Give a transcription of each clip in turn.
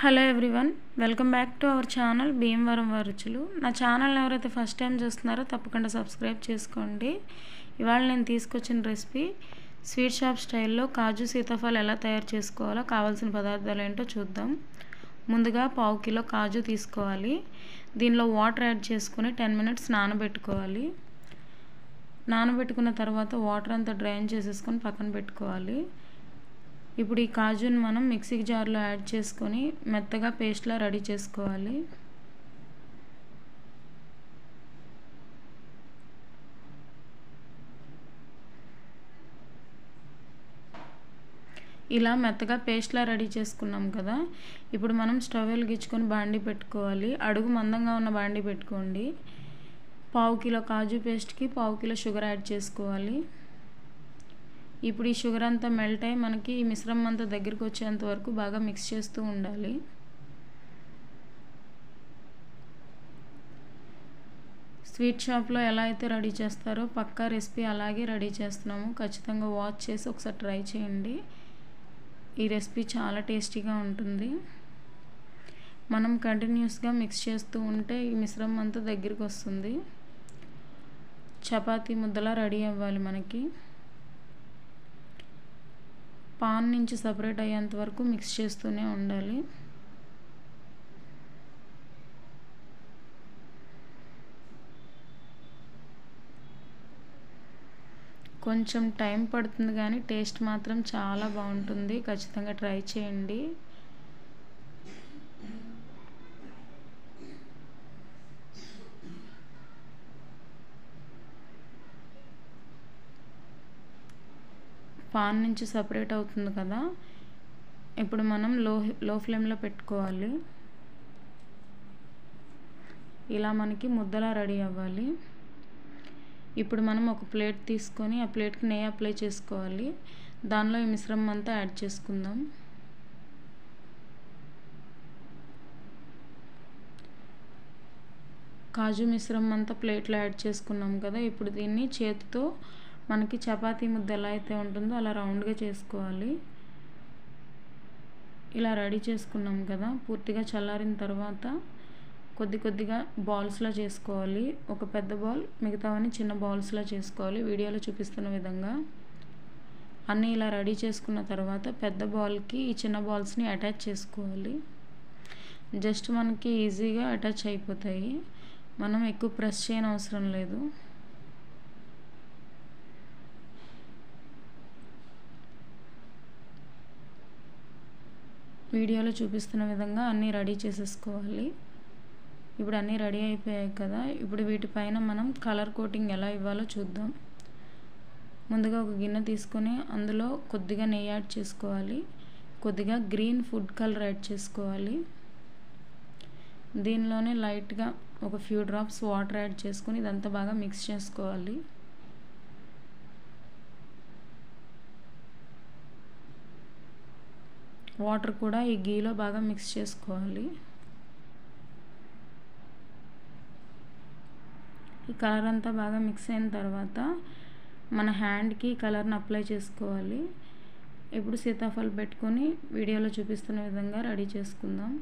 Hello everyone, welcome back to our channel Bhimavaram రుచులు. నా ఛానల్ని ఎవరైతే ఫస్ట్ టైం చూస్తున్నారో తప్పకుండా సబ్స్క్రైబ్ చేసుకోండి. ఇవాళ నేను తీసుకొచ్చిన రెసిపీ స్వీట్ షాప్ స్టైల్లో కాజు సీతాఫలం ఎలా తయారు చేసుకోవాలో కావాల్సిన పదార్థాలు ఏంటో చూద్దాం. ముందుగా 1/2 కిలో కాజు తీసుకోవాలి. దీనిలో వాటర్ యాడ్ చేసుకుని 10 మినిట్స్ నానబెట్టుకోవాలి. నానబెట్టుకున్న తర్వాత వాటర్ అంతా డ్రైన్ చేసేసుకొని పక్కన పెట్టుకోవాలి. ఇప్పుడు ఈ కాజుని మనం మిక్సీ జార్లో యాడ్ చేసుకొని మెత్తగా పేస్ట్లా రెడీ చేసుకోవాలి. ఇలా మెత్తగా పేస్ట్లా రెడీ చేసుకున్నాం కదా. ఇప్పుడు మనం స్టవ్ వెలిగించుకొని బాండీ పెట్టుకోవాలి. అడుగు మందంగా ఉన్న బాండీ పెట్టుకోండి. 1/2 కిలో కాజు పేస్ట్కి 1/2 కిలో షుగర్ యాడ్ చేసుకోవాలి. ఇప్పుడు ఈ షుగర్ అంతా మెల్ట్ అయ్యి మనకి ఈ మిశ్రమం అంతా దగ్గరికి వచ్చేంత వరకు బాగా మిక్స్ చేస్తూ ఉండాలి. స్వీట్ షాప్లో ఎలా అయితే రెడీ చేస్తారో పక్కా రెసిపీ అలాగే రెడీ చేస్తున్నాము. ఖచ్చితంగా వాచ్ చేసి ఒకసారి ట్రై చేయండి. ఈ రెసిపీ చాలా టేస్టీగా ఉంటుంది. మనం కంటిన్యూస్గా మిక్స్ చేస్తూ ఉంటే ఈ మిశ్రమం అంతా దగ్గరికి వస్తుంది. చపాతీ ముద్దలా రెడీ అవ్వాలి. మనకి పాన్ నుంచి సపరేట్ అయ్యేంత వరకు మిక్స్ చేస్తూనే ఉండాలి. కొంచెం టైం పడుతుంది కానీ టేస్ట్ మాత్రం చాలా బాగుంటుంది. ఖచ్చితంగా ట్రై చేయండి. పాన్ నుంచి సపరేట్ అవుతుంది కదా. ఇప్పుడు మనం లో ఫ్లేమ్లో పెట్టుకోవాలి. ఇలా మనకి ముద్దలా రెడీ అవ్వాలి. ఇప్పుడు మనం ఒక ప్లేట్ తీసుకొని ఆ ప్లేట్కి నెయ్యి అప్లై చేసుకోవాలి. దానిలో ఈ మిశ్రమం అంతా యాడ్ చేసుకుందాం. కాజు మిశ్రమం అంతా ప్లేట్లో యాడ్ చేసుకున్నాం కదా. ఇప్పుడు దీన్ని చేతితో మనకి చపాతీ ముద్ద ఎలా అయితే ఉంటుందో అలా రౌండ్గా చేసుకోవాలి. ఇలా రెడీ చేసుకున్నాం కదా. పూర్తిగా చల్లారిన తర్వాత కొద్దిగా బాల్స్లా చేసుకోవాలి. ఒక పెద్ద బాల్, మిగతావన్నీ చిన్న బాల్స్లా చేసుకోవాలి. వీడియోలో చూపిస్తున్న విధంగా అన్నీ ఇలా రెడీ చేసుకున్న తర్వాత పెద్ద బాల్కి ఈ చిన్న బాల్స్ని అటాచ్ చేసుకోవాలి. జస్ట్ మనకి ఈజీగా అటాచ్ అయిపోతాయి. మనం ఎక్కువ ప్రెస్ చేయని అవసరం లేదు. వీడియోలో చూపిస్తున్న విధంగా అన్నీ రెడీ చేసేసుకోవాలి. ఇప్పుడు అన్నీ రెడీ అయిపోయాయి కదా. ఇప్పుడు వీటిపైన మనం కలర్ కోటింగ్ ఎలా ఇవ్వాలో చూద్దాం. ముందుగా ఒక గిన్నె తీసుకొని అందులో కొద్దిగా నెయ్యి యాడ్ చేసుకోవాలి. కొద్దిగా గ్రీన్ ఫుడ్ కలర్ యాడ్ చేసుకోవాలి. దీనిలోనే లైట్గా ఒక ఫ్యూ డ్రాప్స్ వాటర్ యాడ్ చేసుకొని ఇదంతా బాగా మిక్స్ చేసుకోవాలి. వాటర్ కూడా ఈ గీలో బాగా మిక్స్ చేసుకోవాలి. ఈ కలర్ అంతా బాగా మిక్స్ అయిన తర్వాత మన హ్యాండ్కి కలర్ని అప్లై చేసుకోవాలి. ఇప్పుడు సీతాఫలం పెట్టుకొని వీడియోలో చూపిస్తున్న విధంగా రెడీ చేసుకుందాం.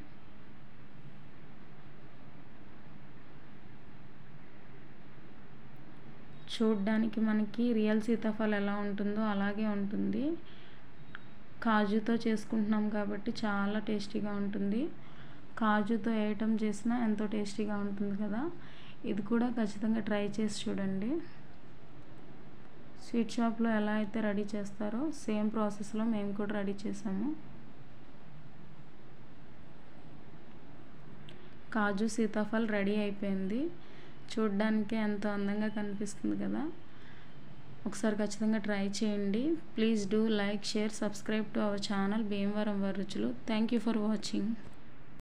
చూడ్డానికి మనకి రియల్ సీతాఫలం ఎలా ఉంటుందో అలాగే ఉంటుంది. కాజుతో చేసుకుంటున్నాం కాబట్టి చాలా టేస్టీగా ఉంటుంది. కాజుతో ఏ ఐటమ్ చేసినా ఎంతో టేస్టీగా ఉంటుంది కదా. ఇది కూడా ఖచ్చితంగా ట్రై చేసి చూడండి. స్వీట్ షాప్లో ఎలా అయితే రెడీ చేస్తారో సేమ్ ప్రాసెస్లో మేము కూడా రెడీ చేసాము. కాజు సీతాఫలం రెడీ అయిపోయింది. చూడ్డానికి ఎంతో అందంగా కనిపిస్తుంది కదా. ఒకసారి ఖచ్చితంగా ట్రై చేయండి. Please do like, share, subscribe to our channel Bhimavaram Ruchulu. Thank you for watching.